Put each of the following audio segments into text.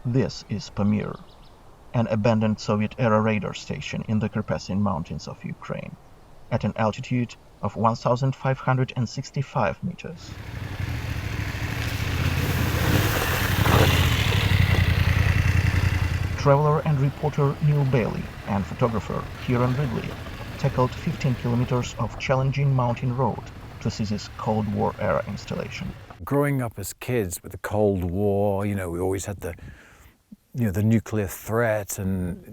This is Pamir, an abandoned Soviet-era radar station in the Carpathian Mountains of Ukraine, at an altitude of 1,565 meters. Traveler and reporter Neale Bayly and photographer Yuriy Dankevych tackled 15 kilometers of challenging mountain road to see this Cold War-era installation. Growing up as kids with the Cold War, we always had the nuclear threat and,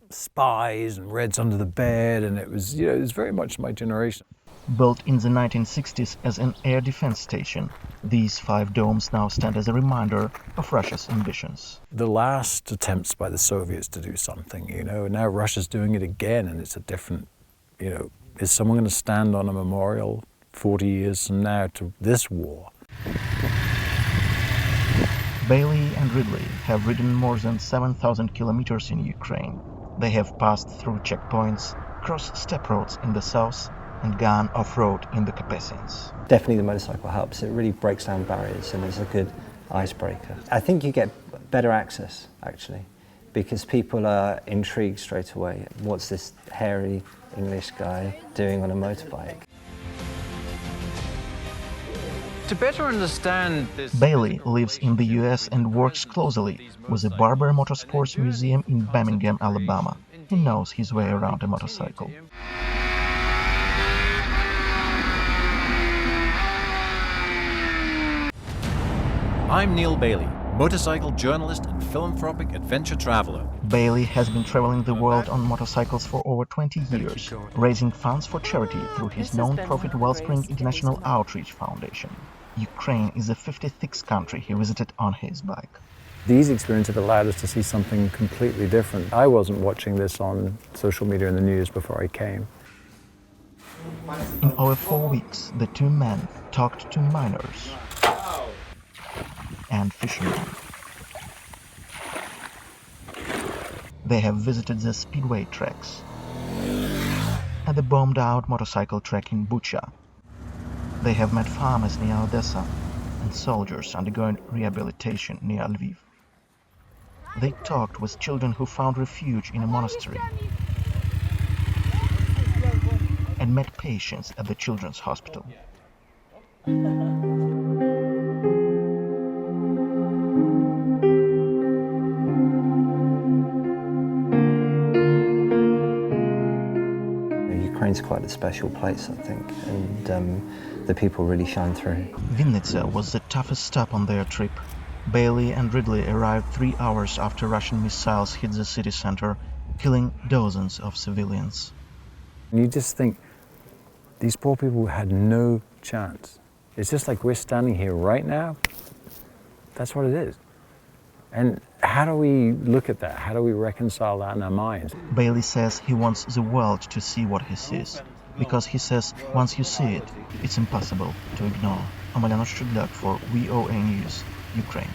spies and Reds under the bed, and it was very much my generation. Built in the 1960s as an air defense station, these 5 domes now stand as a reminder of Russia's ambitions. The last attempts by the Soviets to do something, and now Russia's doing it again, and it's a different, is someone going to stand on a memorial 40 years from now to this war? Bayly and Ridley have ridden more than 7,000 kilometers in Ukraine. They have passed through checkpoints, crossed steppe roads in the south, and gone off-road in the Carpathians. Definitely the motorcycle helps. It really breaks down barriers and is a good icebreaker. I think you get better access, actually, because people are intrigued straight away. What's this hairy English guy doing on a motorbike? To better understand this... Bayly lives in the US and works closely with the Barber Motorsports Museum in Birmingham, Alabama. He knows his way around a motorcycle. I'm Neale Bayly, motorcycle journalist and philanthropic adventure traveler. Bayly has been traveling the world on motorcycles for over 20 years, raising funds for charity through his non-profit Wellspring International Outreach Foundation. Ukraine is the 56th country he visited on his bike. These experiences have allowed us to see something completely different. I wasn't watching this on social media and the news before I came. In over 4 weeks, the 2 men talked to miners and fishermen. They have visited the speedway tracks and the bombed-out motorcycle track in Bucha. They have met farmers near Odessa and soldiers undergoing rehabilitation near Lviv. They talked with children who found refuge in a monastery and met patients at the children's hospital. Ukraine's quite a special place, I think, and the people really shine through. Vinnytsia was the toughest stop on their trip. Bayly and Ridley arrived 3 hours after Russian missiles hit the city center, killing dozens of civilians. And you just think, these poor people had no chance. It's just like we're standing here right now. That's what it is. And how do we look at that? How do we reconcile that in our minds? Bayly says he wants the world to see what he sees, because he says once you see it, it's impossible to ignore. Omelyan Oshchudlyak for VOA News, Ukraine.